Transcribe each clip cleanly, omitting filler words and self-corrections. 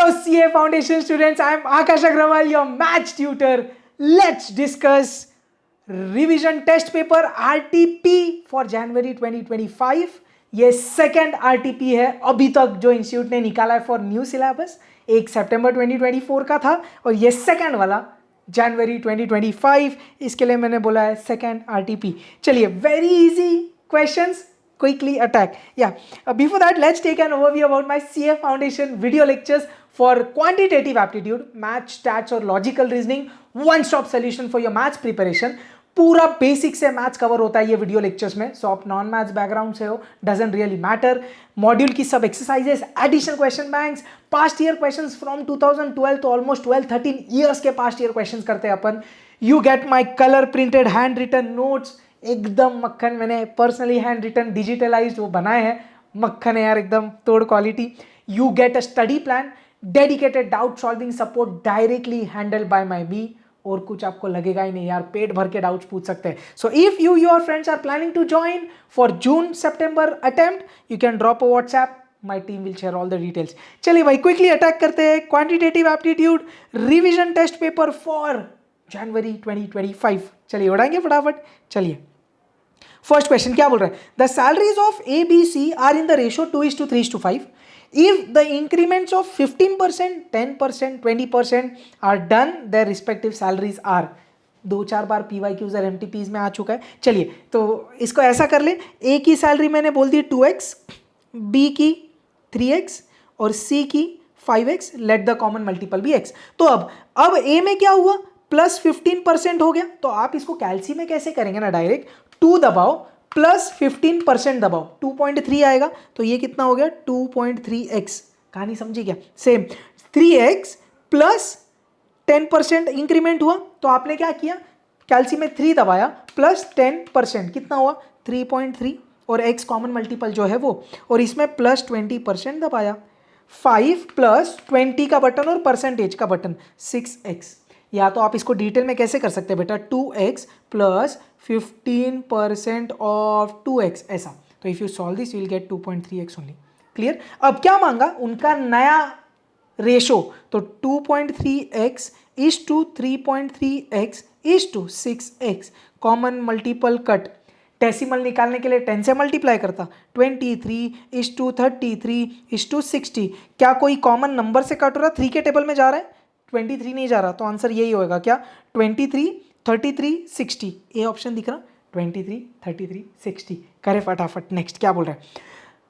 Hello CA Foundation students, I am Akash Agrawal, your maths tutor. Let's discuss revision test paper RTP for January 2025. ये second RTP है अभी तक जो institute ने निकाला है फॉर न्यू सिलेबस. एक सितंबर 2024 का था और ये सेकेंड वाला जनवरी 2025. इसके लिए मैंने बोला है सेकेंड RTP. चलिए, very easy questions, quickly attack. Yeah, before that, let's take an overview about my CA Foundation video lectures for quantitative aptitude, math, stats और logical reasoning. One stop solution for your maths preparation. पूरा basic से maths cover होता है ये video lectures में. सो आप non maths background से हो, डजंट रियली मैटर. मॉड्यूल की सब exercises, additional question banks, past year questions from 2012 तो ऑलमोस्ट 12-13 ईयर्स के पास्ट ईयर क्वेश्चंस करते हैं अपन. You get my colour printed handwritten notes, एकदम मक्खन. मैंने पर्सनली हैंड रिटन डिजिटलाइज्ड वो बनाए हैं, मक्खन है यार, एकदम तोड़ quality. You get a study plan, dedicated doubt solving support directly handled by my me. और कुछ आपको लगेगा ही नहीं यार, पेट भर के डाउट्स पूछ सकते हैं. So if you your friends are planning to join for June September attempt, you can drop a WhatsApp, my team will share all the details. चलिए भाई, क्विकली अटैक करते हैं. Quantitative aptitude revision test paper for January 2025. चलिए उड़ाएंगे फटाफट. चलिए, first question क्या बोल रहा है? The salaries of ABC are in the ratio 2:3:5. If the increments of 15%, 10%, 20% are done, their respective salaries are. 2-4 bar PYQs और MTPs में आ चुका है. चलिए, तो इसको ऐसा कर ले. A की सैलरी मैंने बोल दी 2x, B की 3x और C की 5x. Let the common multiple be x. तो अब A में क्या हुआ? प्लस 15% हो गया. तो आप इसको कैलसी में कैसे करेंगे ना, डायरेक्ट 2 दबाओ प्लस 15% दबाओ, 2.3 आएगा. तो ये कितना हो गया? 2.3x. कहानी समझी क्या? सेम 3x प्लस 10% इंक्रीमेंट हुआ. तो आपने क्या किया? कैलसी में 3 दबाया प्लस 10%, कितना हुआ? 3.3. और x कॉमन मल्टीपल जो है वो, और इसमें प्लस 20% दबाया. 5 प्लस 20 का बटन और परसेंटेज का बटन, 6x. या तो आप इसको डिटेल में कैसे कर सकते हैं बेटा? 2x प्लस 15% ऑफ 2x, ऐसा. तो if you solve this you will get 2.3x only. Clear? अब क्या मांगा? उनका नया रेशो. तो 2.3x is to 3.3x is to 6x. Common multiple cut. Decimal निकालने के लिए 10 से मल्टीप्लाई करता. 23 इज टू 33 इज टू 60. क्या कोई कॉमन नंबर से कट हो रहा? 3 के टेबल में जा रहा है, 23 नहीं जा रहा. तो आंसर यही होएगा. क्या? 23, 33, 60. ए ऑप्शन दिख रहा? 23, 33, 60. करे फटाफट. नेक्स्ट क्या बोल रहा है?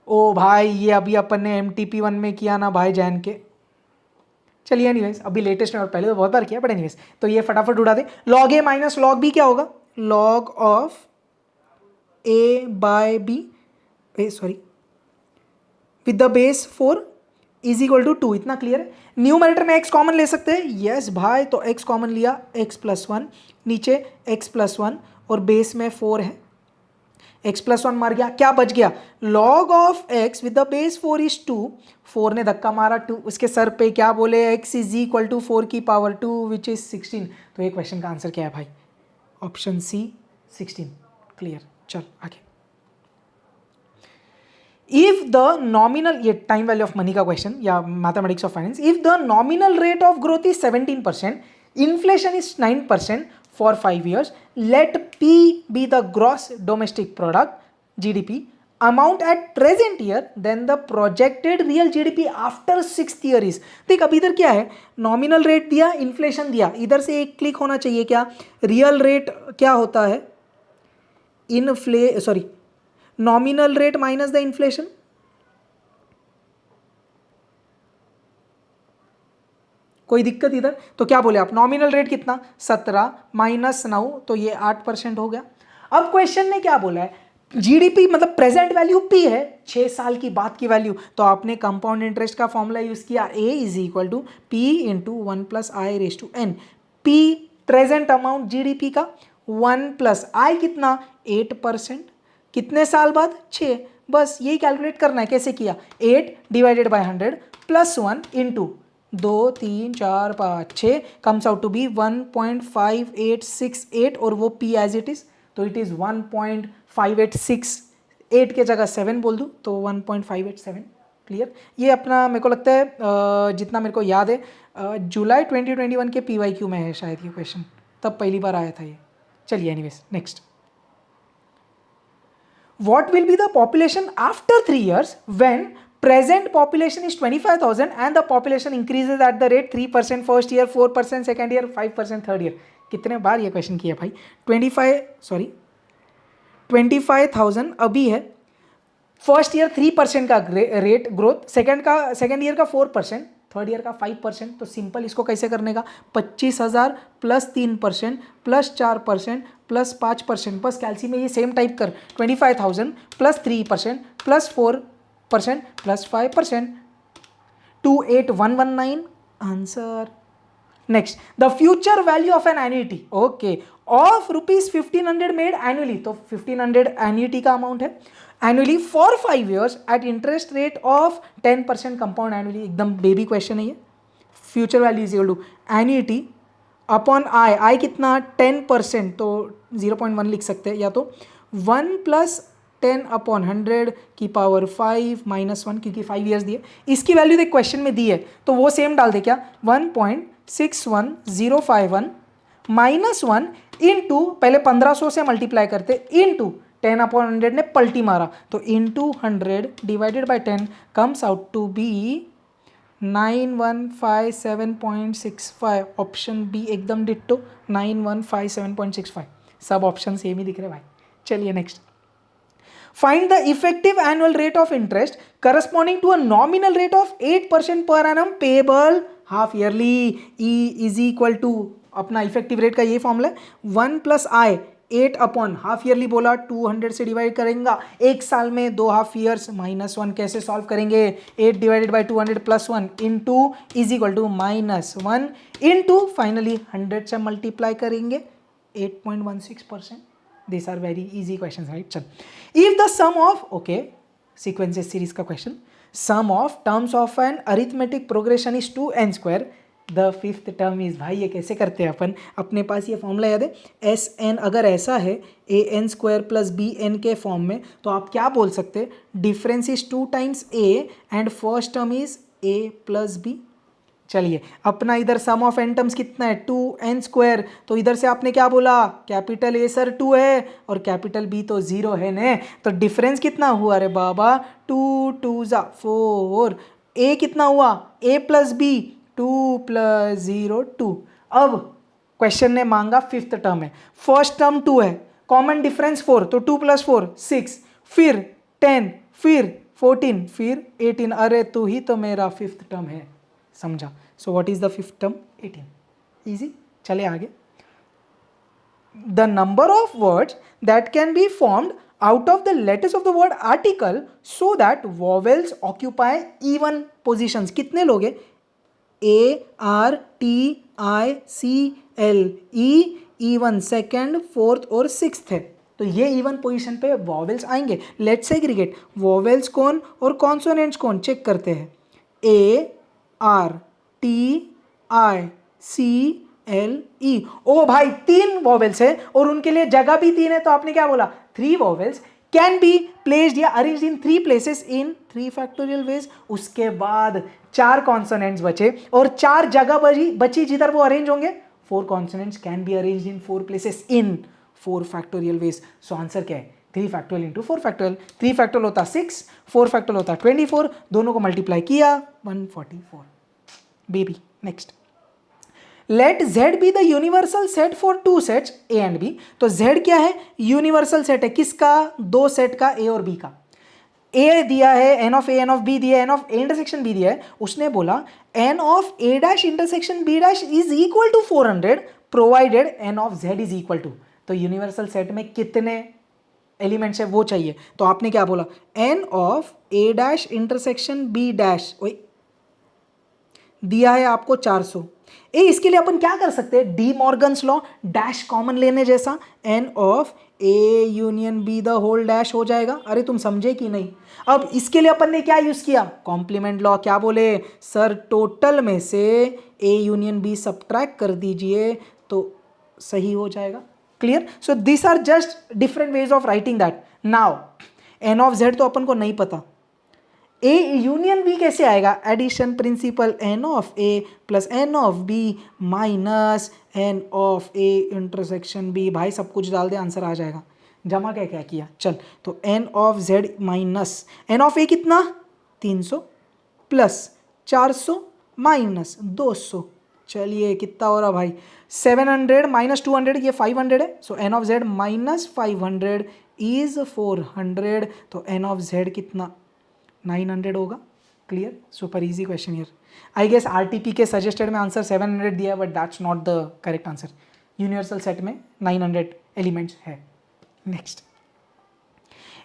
ओ भाई, ये अभी अपन ने MTP1 में किया ना भाई, जान के. चलिए एनीवेज, अभी लेटेस्ट में, और पहले तो बहुत बार किया, बट एनीवेज. तो ये फटाफट उड़ा दे. Log A minus log B क्या होगा? Log of A by B, sorry, with the base 4 is equal to 2. इतना क्लियर है? न्यूमरेटर में x कॉमन ले सकते हैं. यस भाई, तो x कॉमन लिया, x+1, नीचे x+1 और बेस में 4 है. x+1 मर गया, क्या बच गया? log of x with the base 4 is 2. 4 ने धक्का मारा 2, उसके सर पे क्या बोले? x इज इक्वल टू 4 की पावर 2 विच इज 16. तो ये क्वेश्चन का आंसर क्या है भाई? Option C, 16. क्लियर? चल आगे. If the nominal, ये टाइम वैल्यू ऑफ मनी का क्वेश्चन या mathematics of finance. If the nominal rate of growth is 17%, inflation is 9% for 5 years, let P be the gross domestic product GDP amount at present year, then the projected real GDP after 6th year is. देख, अब इधर क्या है? Nominal rate दिया, inflation दिया. इधर से एक क्लिक होना चाहिए. क्या रियल रेट क्या होता है? Nominal rate minus the inflation. कोई दिक्कत इधर? तो क्या बोले आप? नॉमिनल रेट कितना? 17 माइनस 9, तो ये 8% हो गया. अब क्वेश्चन ने क्या बोला है? GDP मतलब प्रेजेंट वैल्यू P है, 6 साल की बाद की वैल्यू. तो आपने कंपाउंड इंटरेस्ट का फॉर्मूला यूज किया, A is equal to P into 1 plus I raise to n. P present amount GDP का, 1 प्लस आई कितना? 8%. कितने साल बाद? 6. बस यही कैलकुलेट करना है. कैसे किया? 8 divided by 100 plus 1 into 2, 3, 4, 5, 6 comes out to be 1.5868 और वो P एज इट इज. तो इट इज 1.5868 के जगह 7 बोल दूँ तो 1.587. क्लियर। ये अपना मेरे को लगता है जितना मेरे को याद है जुलाई 2021 के PYQ में है शायद ये क्वेश्चन, तब पहली बार आया था ये। चलिए anyways next, what will be the population after 3 years when present population is 25,000 and the population increases at the rate 3% first year, 4% second year, 5% third year। कितने बार ये क्वेश्चन किया भाई। 25,000 अभी है, फर्स्ट ईयर 3% का रेट ग्रोथ, सेकेंड ईयर का 4%, third year का 5%। तो सिंपल इसको कैसे करने का, 25,000 प्लस 3% प्लस 4% प्लस 5%, बस कैलसी में ये सेम टाइप कर, 25,000 plus 3% plus 4% plus 5%, 28,119 answer. Next, the future value of an annuity, okay, of ₹1500 made annually, तो 1500 एन्युटी का अमाउंट है annually for 5 years at interest rate of 10% compound annually. एकदम baby question है ये। Future value is equal to annuity upon I कितना 10%, तो 0.1 लिख सकते हैं, या तो 1 + 10 अपॉन 100 की पावर 5 -1, क्योंकि 5 years दिए। इसकी वैल्यू देख क्वेश्चन में दी है तो वो सेम डाल दे क्या, 1.61051 -1 इंटू, पहले 1500 से मल्टीप्लाई करते, इंटू 10 अपॉन 100 ने पलटी मारा, तो into 100 divided by 10 comes out to be 9157.65। Option B एकदम डिट्टो, 9157.65। सब ऑप्शन सेम ही दिख रहे भाई। चलिए next, find the effective annual rate of interest corresponding to a nominal rate of 8% per annum payable half yearly. E is equal to, अपना effective rate का ये फॉर्मूला है, 1 + I 8 अपॉन हाफ ईयरली बोला 200 से डिवाइड करेंगे, एक साल में 2 हाफ ईयर्स, -1 कैसे सॉल्व करेंगे, 8 divided by 200 + 1 into is equal to -1 into finally 100 से मल्टीप्लाई करेंगे, 8.16%। This are very easy question, right. चल, if the sum of, okay, sequences series का question, sum of terms of an arithmetic progression is 2n², the fifth term is, भाई ये कैसे करते हैं अपन, अपने पास ये फॉर्मूला याद है, SN अगर ऐसा है AN² + BN के फॉर्म में, तो आप क्या बोल सकते हैं, difference is 2 times A and first term is A + B। चलिए, अपना इधर सम ऑफ एन टर्म्स कितना है, 2n², तो इधर से आपने क्या बोला, कैपिटल A सर 2 है और कैपिटल B तो 0 है ने, तो डिफरेंस कितना हुआ, अरे बाबा 2 2 4, A कितना हुआ, A + B 2 + 0 2। अब क्वेश्चन ने मांगा फिफ्थ टर्म है, फर्स्ट टर्म 2 है, कॉमन डिफरेंस 4, तो 2 + 4 6, फिर 10, फिर 14, फिर 18, अरे तू ही तो मेरा फिफ्थ टर्म है, समझा। सो what is the fifth term, 18। Easy, चले आगे। The number of words that can be formed out of the letters of the word article so that vowels occupy even positions, कितने लोग हैं, ARTICLE, even सेकेंड, फोर्थ और sixth है, तो ये even position पे वॉवेल्स आएंगे। लेट्स एग्रीगेट, वॉवेल्स कौन और कॉन्सोनेंट्स कौन, चेक करते हैं, ARTICLE, ओ भाई 3 वॉवेल्स है और उनके लिए जगह भी 3 है, तो आपने क्या बोला, 3 वॉवेल्स कैन बी प्लेस्ड या arranged in 3 places in 3 factorial ways। उसके बाद 4 कॉन्सोनेंट्स बचे और 4 जगह बची जिधर वो अरेंज होंगे, 4 consonants can be arranged in 4 places in 4 factorial ways। So answer क्या है, 3 factorial इंटू 4 factorial, 3 factorial होता 6, 4 factorial होता 24, दोनों को मल्टीप्लाई किया 144। Baby next, let Z be the universal set for 2 sets A and B। तो Z क्या है, यूनिवर्सल सेट है, किसका, 2 सेट का, A और B का। A दिया है, n of A n of B दिया है, n of A intersection B दिया है, उसने बोला n of A' intersection B' is equal to 400 provided n of Z is equal to. तो यूनिवर्सल सेट में कितने एलिमेंट्स है वो चाहिए, तो आपने क्या बोला, n of A' intersection B' दिया है आपको 400। इसके लिए अपन क्या कर सकते हैं, De Morgan's law, dash common लेने जैसा, n of A union B the whole dash हो जाएगा। अरे तुम समझे कि नहीं, अब इसके लिए अपन ने क्या यूज किया, कॉम्प्लीमेंट लॉ। क्या बोले सर, टोटल में से A यूनियन B सब्ट्रैक्ट कर दीजिए तो सही हो जाएगा। Clear, so this are just different ways of writing that. Now n of Z तो अपन को नहीं पता, ए यूनियन बी कैसे आएगा? Addition principle N of A plus N of B minus N of A intersection B. भाई सब कुछ डाल दे, आंसर आ जाएगा। जमा क्या क्या किया, चल तो n of Z minus N of A कितना 300 प्लस 400 माइनस 200। चलिए कितना हो रहा भाई 700 माइनस 200, ये 500 है। So n of Z minus 500 is 400। तो एन ऑफ जेड कितना 900 होगा। Clear, super easy question here. I guess RTP के सजेस्टेड में आंसर 700 दिया है, but that's not the correct answer. Universal set में 900 एलिमेंट्स है। Next,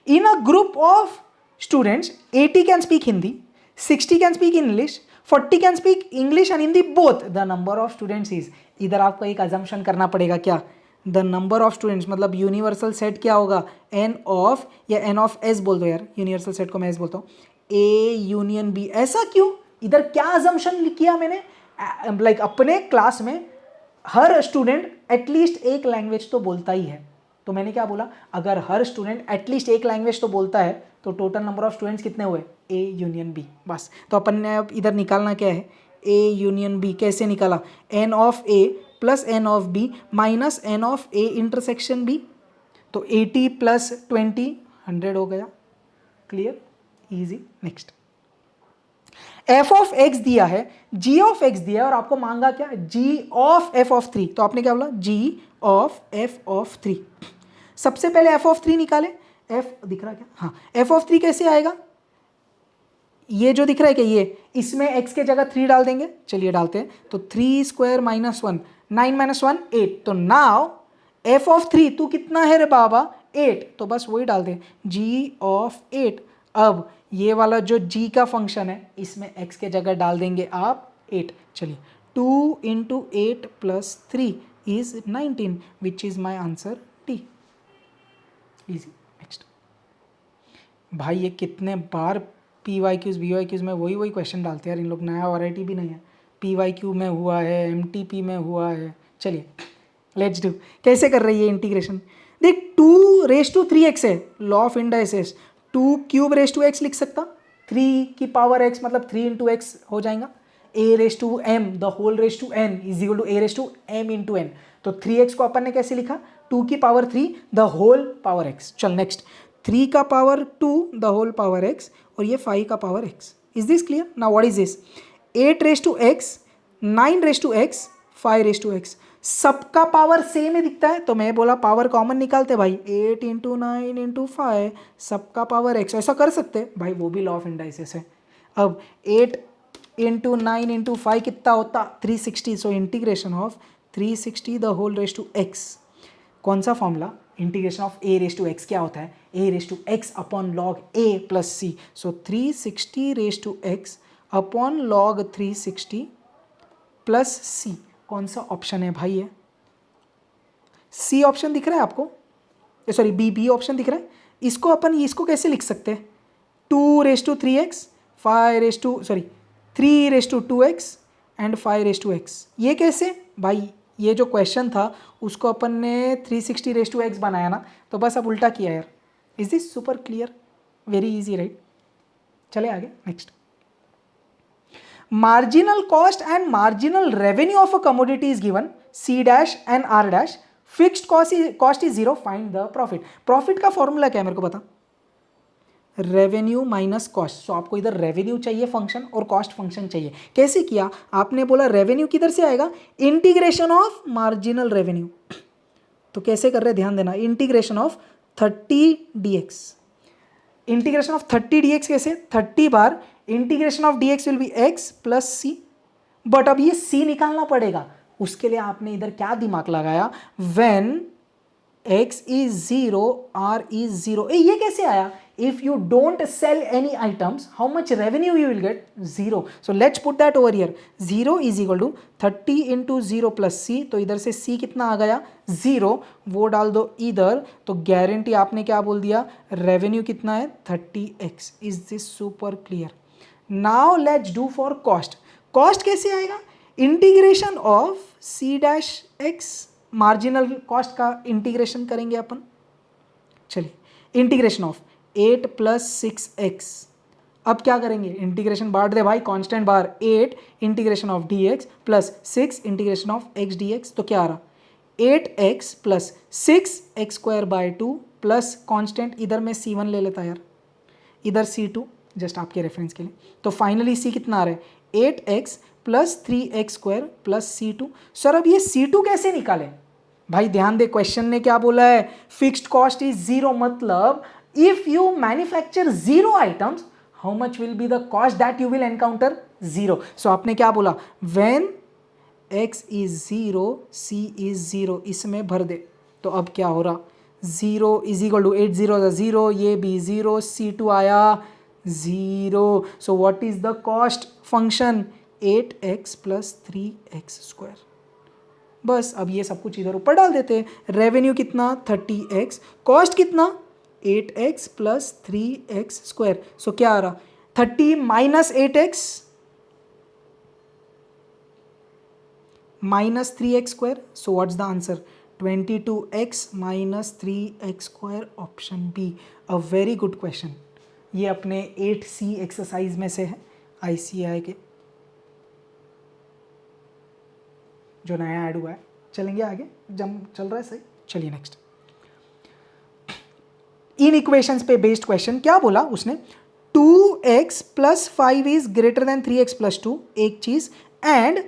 in a group of students 80 can speak Hindi, 60 can speak English, 40 can speak English and Hindi both, the number of students is. इधर आपको एक assumption करना पड़ेगा, क्या? The number of students मतलब universal set क्या होगा? एन ऑफ, या एन ऑफ एस बोल दो यार, यूनिवर्सल सेट को मैं एस बोलता हूँ, ए यूनियन बी। ऐसा क्यों? इधर क्या अजम्पशन किया मैंने? लाइक अपने क्लास में हर स्टूडेंट एटलीस्ट एक लैंग्वेज तो बोलता ही है। तो मैंने क्या बोला? अगर हर स्टूडेंट एटलीस्ट एक लैंग्वेज तो बोलता है तो टोटल नंबर ऑफ स्टूडेंट्स कितने हुए? A union B. बस, तो अपन ने अब इधर निकालना क्या है? A union B. कैसे निकाला? N of A plus N of B minus N of A intersection B. तो 80 प्लस 20 100 हो गया। Clear, easy. Next, F of X दिया है, जी ऑफ एक्स दिया है, और आपको मांगा क्या? जी ऑफ एफ ऑफ 3। तो आपने क्या बोला? जी ऑफ एफ ऑफ 3। सबसे पहले एफ ऑफ 3 निकाले। एफ दिख रहा क्या? हाँ, एफ ऑफ 3 कैसे आएगा? ये जो दिख रहा है कि ये, इसमें x के जगह 3 डाल देंगे। चलिए डालते हैं। तो 3 स्क्वायर माइनस 1, 9 माइनस 1 8। तो नाउ एफ ऑफ 3 तू कितना है रे बाबा? 8। तो बस वही डाल दें, जी ऑफ 8। अब ये वाला जो g का फंक्शन है, इसमें x के जगह डाल देंगे आप 8। चलिए 2 into 8 plus 3 is 19 which is my answer D. Easy. Next, भाई ये कितने बार P Y Qs V Y Qs में वही क्वेश्चन डालते हैं यार इन लोग। नया वैरायटी भी नहीं है। पी वाई क्यू में हुआ है, एम टी पी में हुआ है। चलिए लेट्स डू। कैसे कर रही है इंटीग्रेशन? देख 2 रेस टू 3x है, law of indices. 2 cube raise to x लिख सकता, 3 की पावर x मतलब 3 इंटू एक्स हो जाएगा। a raise to m the whole raise to n is equal to a raise to m into n। तो 3x को अपन ने कैसे लिखा? 2 की power 3 the whole power x। चल नेक्स्ट, 3 का power 2 the whole power x और ये 5 का power x। Is this clear? Now what is this? 8 raise to x, 9 raise to x, 5 raise to x। सबका पावर सेम ही दिखता है, तो मैं बोला पावर कॉमन निकालते भाई। 8 इंटू 9 इंटू 5 सबका पावर x। ऐसा कर सकते भाई, वो भी लॉ ऑफ इंडाइसेस है। अब 8 इंटू 9 इंटू 5 कितना होता? 360। So integration of 360 the whole raise to x। कौन सा formula? Integration of a raise to x क्या होता है? a raise to x upon log a plus c। So 360 raise to x upon log 360 plus c। कौन सा option है भाई? ये सी ऑप्शन दिख रहा है आपको? सॉरी, बी ऑप्शन दिख रहा है। इसको अपन इसको कैसे लिख सकते हैं? 2 raise to 3x, 5 raise to 3 raise to 2x and 5 raise to x। ये कैसे भाई? ये जो क्वेश्चन था उसको अपन ने 360 रेस टू x बनाया ना, तो बस अब उल्टा किया यार। Is this super clear? Very easy right? चले आगे। Next, marginal cost and marginal revenue of a commodity is given, C dash and R dash, fixed cost is 0, find the profit। profit का फॉर्मूला क्या है मेरे को बता? Revenue minus cost. सो आपको इधर रेवेन्यू चाहिए फंक्शन और कॉस्ट फंक्शन चाहिए। कैसे किया? आपने बोला रेवेन्यू किधर से आएगा? Integration of marginal revenue. तो कैसे कर रहे ध्यान देना, integration of 30 dx। Integration of 30 dx कैसे? 30 बार integration of dx will be x plus C. But अब ये c निकालना पड़ेगा, उसके लिए आपने इधर क्या दिमाग लगाया? When x is 0 r is 0। ये कैसे आया? if you don't sell any items how much revenue you will get? 0। so let's put that over here। 0 is equal to 30 into 0 plus c। तो इधर से c कितना आ गया? 0। वो डाल दो इधर, तो गारंटी आपने क्या बोल दिया? रेवेन्यू कितना है? 30x। Is this super clear? Now let's do for cost. Cost कैसे आएगा? Integration of c dash x, marginal cost का इंटीग्रेशन करेंगे अपन। चलिए, इंटीग्रेशन ऑफ 8 प्लस 6x अब क्या करेंगे, इंटीग्रेशन बांट दे भाई, कांस्टेंट बाहर 8 integration of dx plus 6 integration of x dx, तो क्या आ रहा 8x plus 6x square by 2 plus constant इधर में c1 ले लेता यार, इधर c2, जस्ट आपके रेफरेंस के लिए। तो फाइनली c कितना आ रहा है 8x plus 3x square plus c2। Sir अब ये c2 कैसे निकालें भाई, ध्यान दे क्वेश्चन ने क्या बोला है, फिक्स्ड कॉस्ट इज जीरो, मतलब if you manufacture zero items how much will be the cost that you will encounter, zero. So आपने क्या बोला, when x is zero c is zero, इसमें भर दे। तो अब क्या हो रहा, zero is equal to 8 0 zero, ये भी जीरो, c2 आया zero. So what is the cost function 8x plus 3x square. बस अब ये सब कुछ इधर ऊपर डाल देते हैं। रेवेन्यू कितना 30x, कॉस्ट कितना 8x प्लस 3x स्क्वायर। सो क्या आ रहा 30 minus 8x minus 3x square. So what's the answer 22x minus 3x square, option B. A very good question, ये अपने 8C एक्सरसाइज में से है ICAI के, जो नया ऐड हुआ है। चलेंगे आगे, जम चल रहा है सही, चलिए नेक्स्ट। इन इक्वेशंस पे बेस्ड क्वेश्चन, क्या बोला उसने 2x plus 5 is greater than 3x plus 2, एक चीज, and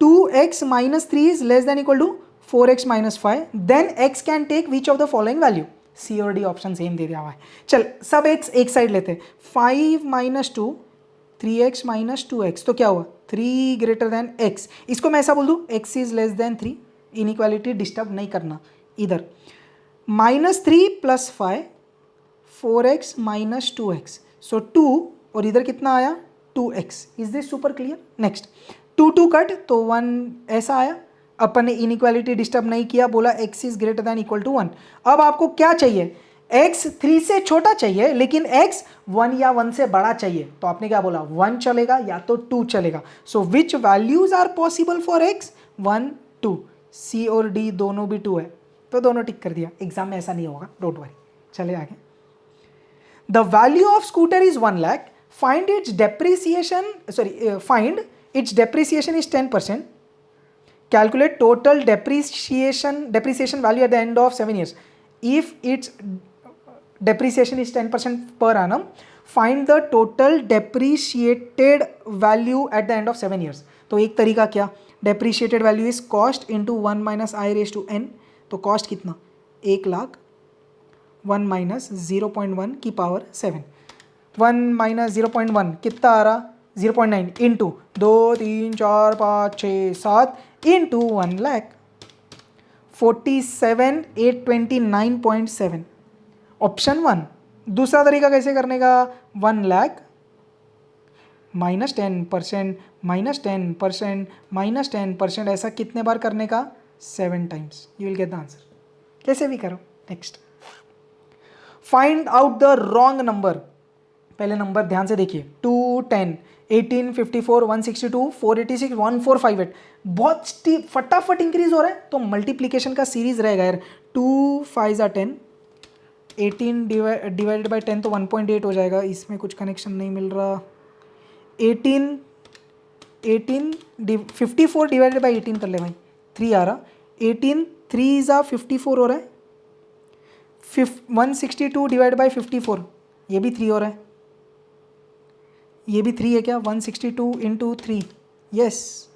2x minus 3 is less than equal to 4x minus 5, then x can take which of the following value. C और D option same दे दिया हुआ है। चल सब x एक side लेते हैं, 5 माइनस 2 3x माइनस 2x, तो क्या हुआ 3 ग्रेटर देन x। इसको मैं ऐसा बोल दूं x is less then 3, inequality disturb नहीं करना। इधर minus 3 plus 5 4x minus 2x, सो 2 और इधर कितना आया 2x। Is this super clear. Next 2 2 cut तो 1 ऐसा आया, अपन ने इनइक्वालिटी डिस्टर्ब नहीं किया, बोला x is greater than equal to 1। अब आपको क्या चाहिए, x 3 से छोटा चाहिए लेकिन x 1 या 1 से बड़ा चाहिए, तो आपने क्या बोला 1 चलेगा या तो 2 चलेगा। So which values are possible for x 1 2, C और D दोनों भी 2 है, तो दोनों टिक कर दिया। एग्जाम में ऐसा नहीं होगा, डोंट वरी। चले आगे। The value of scooter is 1 lakh, find its depreciation, find its depreciation is 10%, calculate total depreciation value at the end of 7 years. If its depreciation is 10% per annum, find the total depreciated value at the end of 7 years. तो एक तरीका क्या, depreciated value is cost into 1 minus I raised to n, तो cost कितना 1 lakh 1 minus 0.1 की power 7, 1 minus 0.1 कितना आ रहा 0.9 into 2 3 4 5 6 7 into 1 lakh 47,829.7, option 1। दूसरा तरीका कैसे करने का, 1 लाख माइनस 10% माइनस 10% माइनस 10%, ऐसा कितने बार करने का 7 times, you will get the answer. कैसे भी करो। Next, find out the wrong number. पहले नंबर ध्यान से देखिए, 2 10 18 54 162 486 1458, बहुत फटाफट इंक्रीज हो रहा है, तो मल्टीप्लीकेशन का सीरीज रहेगा यार। 2 5 10, 18 डिवाइडेड बाई 10 तो 1.8 हो जाएगा, इसमें कुछ कनेक्शन नहीं मिल रहा। 18 54 डिवाइडेड बाई 18 कर ले भाई, 3 आ रहा। 18 3 इज 54 हो रहा है। 162 डिवाइड बाई 54, ये भी 3 हो रहा है, ये भी 3 है क्या, 162 इंटू 3, यस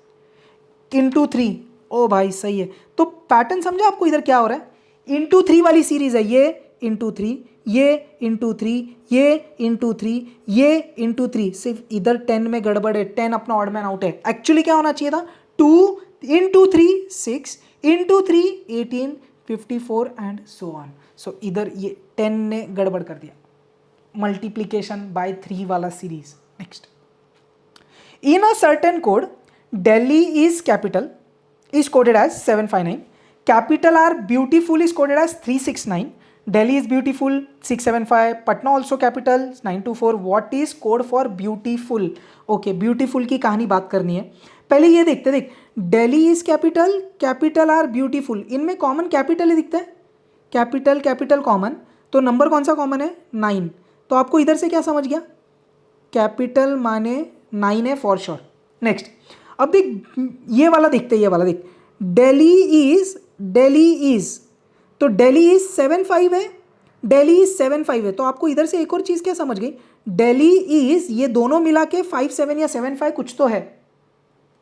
इंटू 3, ओ भाई सही है। तो पैटर्न समझा आपको, इधर क्या हो रहा है, इंटू 3 वाली सीरीज है, ये इंटू 3, ये इंटू 3, ये इंटू 3, ये इंटू 3, सिर्फ इधर 10 में गड़बड़ है, 10 अपना ऑड मैन आउट है। एक्चुअली क्या होना चाहिए था 2 into 3 6 into 3 18 54 and so on. So इधर ये 10 ने गड़बड़ कर दिया, मल्टीप्लीकेशन बाय 3 वाला series. Next, in a certain code Delhi is capital is coded as 759, capital R beautiful is coded as 369, Delhi is beautiful 675, Patna also capital 924. What is code for beautiful? Okay, beautiful की कहानी बात करनी है। पहले ये देखते, देख Delhi is capital, capital R beautiful, इनमें कॉमन कैपिटल ही दिखता है, कैपिटल कॉमन, तो नंबर कौन सा कॉमन है 9, तो आपको इधर से क्या समझ गया, कैपिटल माने 9 है फॉर श्योर। नेक्स्ट, अब देख ये वाला देखते, ये वाला देख, दिल्ली इज, तो दिल्ली इज 75 है, दिल्ली इज 75 है। तो आपको इधर से एक और चीज़ क्या समझ गई, दिल्ली इज ये दोनों मिला के 57 या 75 कुछ तो है,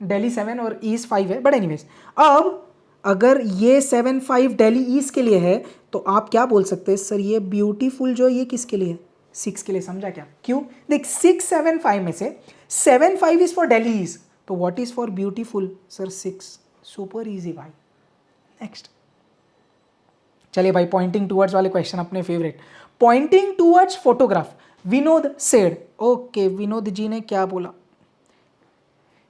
दिल्ली 7 और ईज 5 है, बट एनीवेज अब अगर ये 75 दिल्ली ईज के लिए है तो आप क्या बोल सकते हैं, सर ये ब्यूटीफुल जो ये किसके लिए है, 6 के लिए। समझा क्या, क्यों, देख 6 7 5 में से 7 5 इज फॉर दिल्ली ईज, तो what is for beautiful, sir 6। Super easy भाई। नेक्स्ट, चलिए भाई पॉइंटिंग टूवर्ड्स वाले क्वेश्चन अपने favourite, pointing towards photograph, Vinod said, okay Vinod ji ने क्या बोला,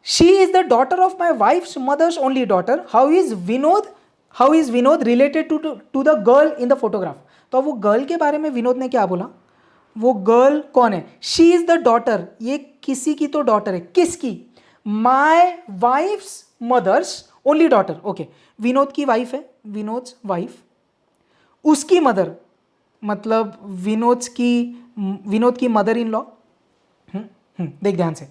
she is the daughter of my wife's mother's only daughter, how is Vinod related to the girl in the photograph. तो वो गर्ल के बारे में विनोद ने क्या बोला, वो गर्ल कौन है, शी इज द डॉटर, ये किसी की तो डॉटर है, किसकी, my wife's mother's only daughter, okay Vinod की वाइफ है, विनोद्स वाइफ, उसकी मदर मतलब विनोद की मदर इन लॉ, देख ध्यान से,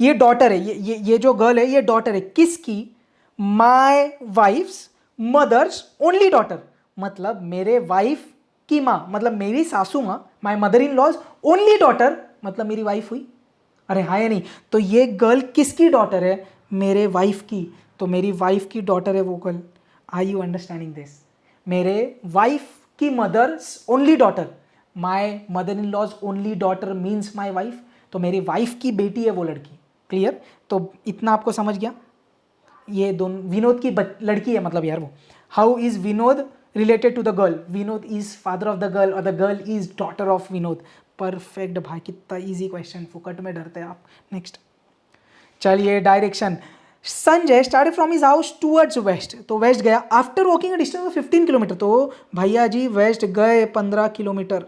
ये डॉटर है, ये जो गर्ल है ये डॉटर है किसकी, my wife's mother's only daughter, मतलब मेरे वाइफ की माँ, मतलब मेरी सासू माँ, my mother in law's only daughter, मतलब मेरी वाइफ हुई, अरे हाँ या नहीं, तो ये गर्ल किसकी डॉटर है, मेरे वाइफ की, तो मेरी वाइफ की डॉटर है वो girl. Are you understanding this, मेरे वाइफ की mother's only daughter, my mother in law's only daughter means my wife, तो मेरी वाइफ की बेटी है वो लड़की, क्लियर, तो इतना आपको समझ गया, ये दोनों विनोद की लड़की है मतलब यार वो, how is Vinod related to the girl, Vinod is father of the girl और the girl is daughter of Vinod, perfect भाई, कितना इजी क्वेश्चन, फुकट में डरते हैं आप। नेक्स्ट, चलिए direction, Sanjay started from his house towards west, तो वेस्ट गया, after walking a distance of 15 kilometre, तो भैया जी वेस्ट गए 15 kilometre,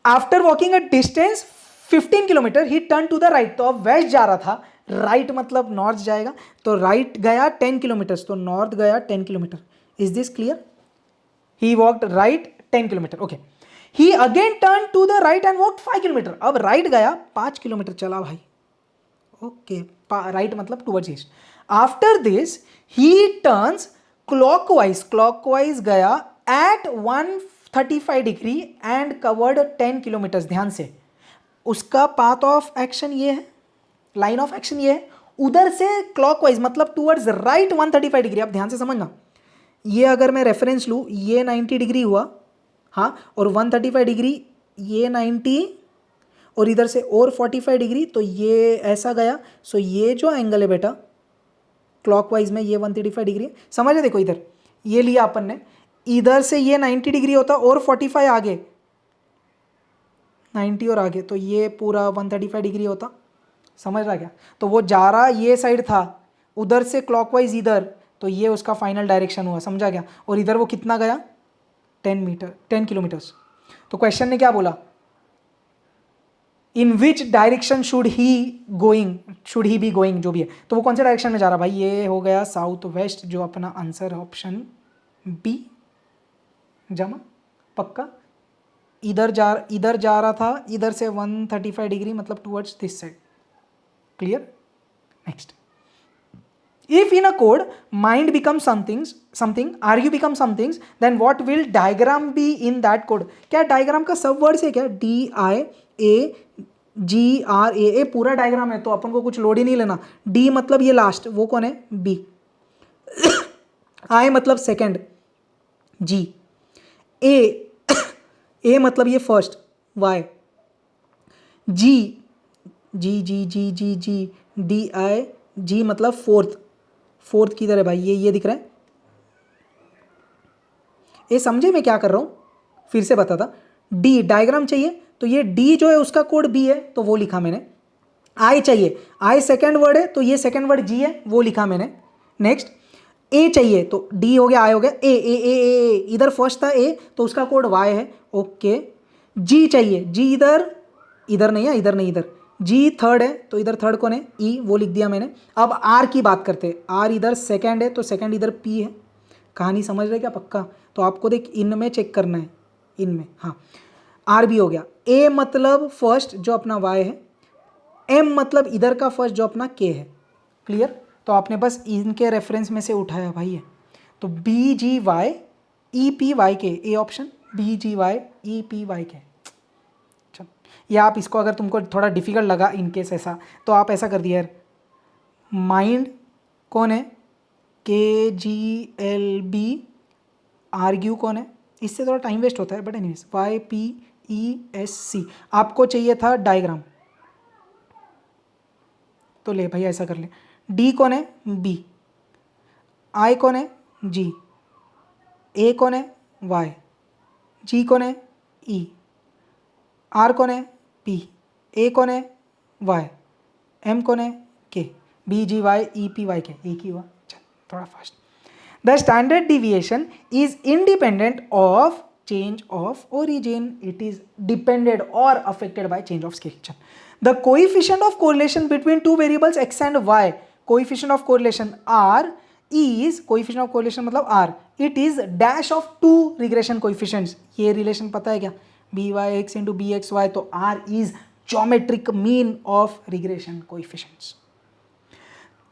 after walking a distance 15 kilometre ही टर्न टू द राइट, तो अब वेस्ट जा रहा था, राइट मतलब नॉर्थ जाएगा, तो राइट गया 10 किलोमीटर, तो नॉर्थ गया 10 kilometre, is this clear, he walked right 10 kilometre, okay, he again turn to the right and walked 5 kilometre, अब राइट गया 5 किलोमीटर चला भाई, ओके राइट मतलब towards east, after this he turns clockwise गया at 135 degree and covered 10 kilometre, ध्यान से उसका path of action ये है, लाइन ऑफ एक्शन ये है, उधर से क्लॉकवाइज मतलब टूवर्ड्स राइट 135 डिग्री, अब ध्यान से समझना, ये अगर मैं रेफरेंस लूँ ये 90 डिग्री हुआ, हाँ, और 135 डिग्री ये 90 और इधर से और 45 डिग्री, तो ये ऐसा गया, सो ये जो एंगल है बेटा क्लॉकवाइज में ये 135 डिग्री है, समझ रहे, देखो इधर ये लिया अपन ने, इधर से ये 90 डिग्री होता और 45 आगे, 90 और आगे, तो ये पूरा 135 डिग्री होता, समझ रहा क्या, तो वो जा रहा ये साइड था, उधर से क्लॉकवाइज इधर, तो ये उसका फाइनल डायरेक्शन हुआ, समझा क्या, और इधर वो कितना गया 10 किलोमीटर्स, तो क्वेश्चन ने क्या बोला, in which direction should he be going, जो भी है, तो वो कौन से डायरेक्शन में जा रहा भाई, ये हो गया साउथ वेस्ट, जो अपना आंसर ऑप्शन बी, जमा पक्का, इधर जा रहा था, इधर से 135 डिग्री मतलब towards this side, clear. Next, if in a code mind becomes something argue becomes something, then what will diagram be in that code, क्या डायग्राम का सब वर्ड है क्या, DIAGRA, पूरा डायग्राम है तो अपन को कुछ लोड ही नहीं लेना, D मतलब ये लास्ट, वो कौन है B, I मतलब सेकेंड G, A मतलब ये first Y, G DI G मतलब फोर्थ किधर है भाई, ये दिख रहा है, ये समझे मैं क्या कर रहा हूँ, फिर से बताता, डी डायग्राम चाहिए तो ये डी जो है उसका कोड बी है तो वो लिखा मैंने, आई चाहिए, आई सेकंड वर्ड है तो ये सेकंड वर्ड जी है वो लिखा मैंने, नेक्स्ट ए चाहिए तो डी हो गया, आई हो गया, ए इधर फर्स्ट था ए तो उसका कोड वाई है, ओके, जी चाहिए, जी इधर नहीं है, इधर नहीं, इधर जी थर्ड है तो इधर थर्ड कौन है ई, वो लिख दिया मैंने। अब आर की बात करते हैं, आर इधर सेकंड है तो सेकंड इधर पी है, कहानी समझ रहे क्या पक्का, तो आपको देख इनमें चेक करना है, इनमें, हाँ आर भी हो गया, ए मतलब फर्स्ट जो अपना वाई है, एम मतलब इधर का फर्स्ट जो अपना के है, क्लियर। तो आपने बस इनके रेफरेंस में से उठाया भाई है, तो B G Y E P Y K, A option B G Y E P Y K. चलो, या आप इसको अगर तुमको थोड़ा डिफिकल्ट लगा इनकेस ऐसा, तो आप ऐसा कर दिया यार, माइंड कौन है, के जी एल बी, आर्ग्यू कौन है, इससे थोड़ा टाइम वेस्ट होता है, but anyways Y P E S C, आपको चाहिए था डायग्राम, तो ले भाई ऐसा कर ले। डी कौन है, बी, आई कौन है, जी, ए कौन है, वाई, जी कौन है, ई, आर कौन है, पी, ए कौन है, वाई, एम कौन है, के, B G Y E P Y के, एक ही हुआ। चल थोड़ा fast. The standard deviation is independent of change of origin, it is depended or affected by change of scale. The coefficient of correlation between two variables x and y, coefficient of correlation r is, coefficient of correlation मतलब r, it is dash of two regression coefficients. ये relation पता है क्या, byx into bxy, तो r is geometric mean of regression coefficients.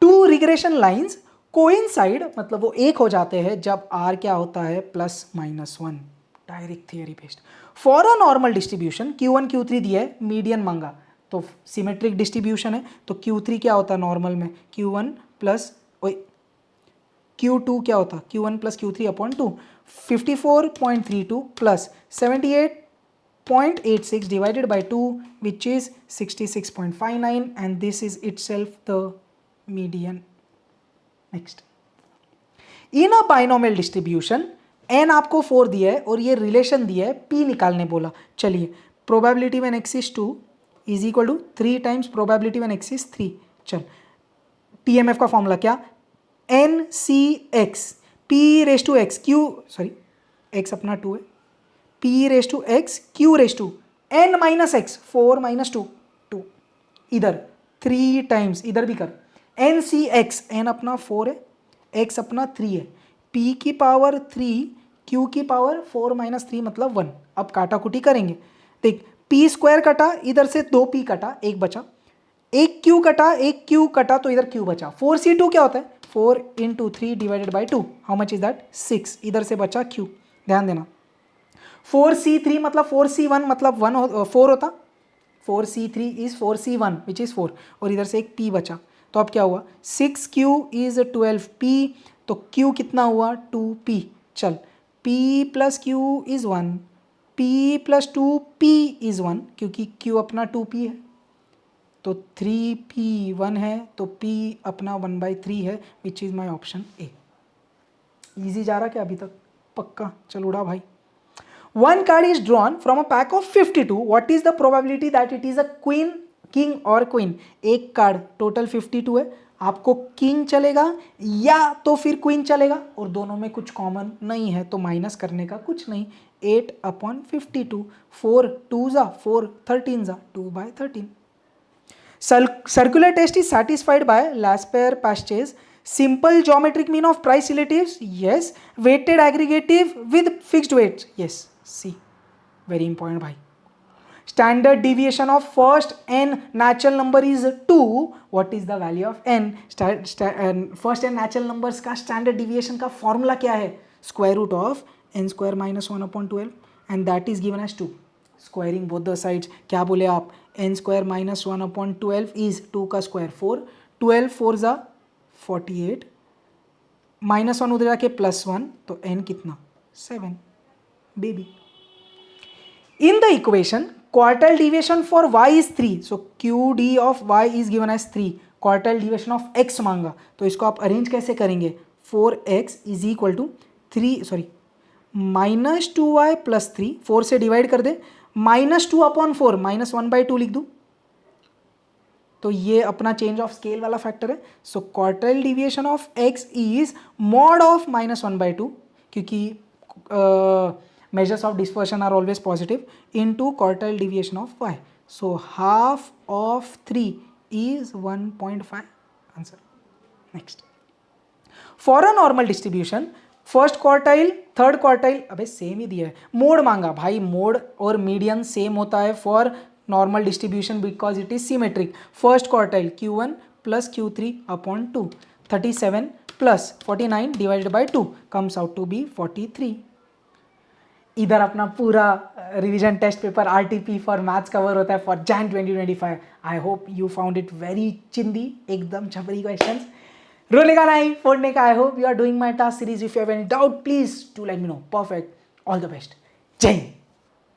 Two regression lines coincide मतलब वो एक हो जाते हैं जब r क्या होता है, plus minus one, direct theory based. For a normal distribution Q1 Q3 दिया है, मीडियन मांगा, तो सिमेट्रिक डिस्ट्रीब्यूशन है, तो Q3 क्या होता है नॉर्मल में, Q1 प्लस Q2 क्या होता है, Q1 plus Q3 upon 2, 54.32 plus 78.86 divided by 2 which is 66.59 and this is itself the median. Next, in a binomial distribution n आपको 4 दिया है और ये रिलेशन दिया है, p निकालने बोला। चलिए, probability when x is 2 is equal to 3 times probability when x is 3। चल, TMF का फॉर्मूला क्या, NCX p raise to x q, sorry x अपना 2 है, p raise to x q raise to n minus x, 4 minus 2 2, इधर 3 times, इधर भी कर, NCX, n अपना 4 है, x अपना 3 है, p की पावर 3 q की पावर 4 माइनस 3 मतलब 1। अब काटा कुटी करेंगे, देख p स्क्वायर कटा, इधर से 2p कटा, एक बचा, एक q कटा, एक q कटा, तो इधर q बचा। 4c2 क्या होता है, 4 into 3 divided by 2, how much is that, 6, इधर से बचा q, ध्यान देना। 4c3 मतलब 4c1 मतलब 4 होता, 4c3 is 4c1 which is 4, और इधर से एक p बचा, तो अब क्या हुआ, 6q इज 12p, तो q कितना हुआ, 2p। चल, p plus q is 1, p plus 2p is 1, क्योंकि q अपना 2p है, तो 3p 1 है, तो p अपना 1/3 है, विच is my option A. Easy जा रहा क्या अभी तक, पक्का, चल उड़ा भाई। One card is drawn from a pack of 52. What is the probability that it is a queen, king or queen? एक कार्ड टोटल 52 है, आपको किंग चलेगा या तो फिर क्वीन चलेगा, और दोनों में कुछ कॉमन नहीं है, तो माइनस करने का कुछ नहीं, 8/52, 4 2 जा 4, 13 जा 2/13। Circular test is satisfied by Laspeyres-Pasches. Simple geometric mean of price relatives, yes. Weighted aggregative with fixed weights, yes. C, very important भाई। Standard deviation of first n natural number is 2. What is the value of n? First n natural numbers का standard deviation का formula क्या है, square root of n square minus 1/12, and that is given as 2. Squaring both the sides, क्या बोले आप, n square minus 1/12 is 2 का square 4, 12 4 जा 48, minus 1 उधर जाके प्लस 1, तो n कितना, 7 baby. In the equation, quartile deviation for y is 3. So QD of y is given as 3. Quartile deviation of x मांगा, तो इसको आप अरेंज कैसे करेंगे, 4x is equal to 3, sorry minus 2y plus 3, 4 से divide कर दे, -2/4 -1/2 लिख दूँ, तो ये अपना चेंज ऑफ स्केल वाला फैक्टर है। So quartile deviation of x is mod of -1/2, क्योंकि measures of dispersion are always positive, into quartile deviation of y. So half of 3 is 1.5, answer. Next, for a normal distribution, first quartile third quartile, अबे same ही दिया है, mode मांगा भाई, mode और median same होता है for normal distribution because it is symmetric. First quartile Q1 plus Q3 upon 2. 37 plus 49 divided by 2 comes out to be 43. इधर अपना पूरा revision test paper RTP for maths cover होता है for Jan 2025. I hope you found it very चिंदी, एकदम छपरी questions. रोने का नहीं, फोड़ने का. I hope you are doing my task series. If you have any doubt please do let me know. Perfect. All the best. जय हिंद.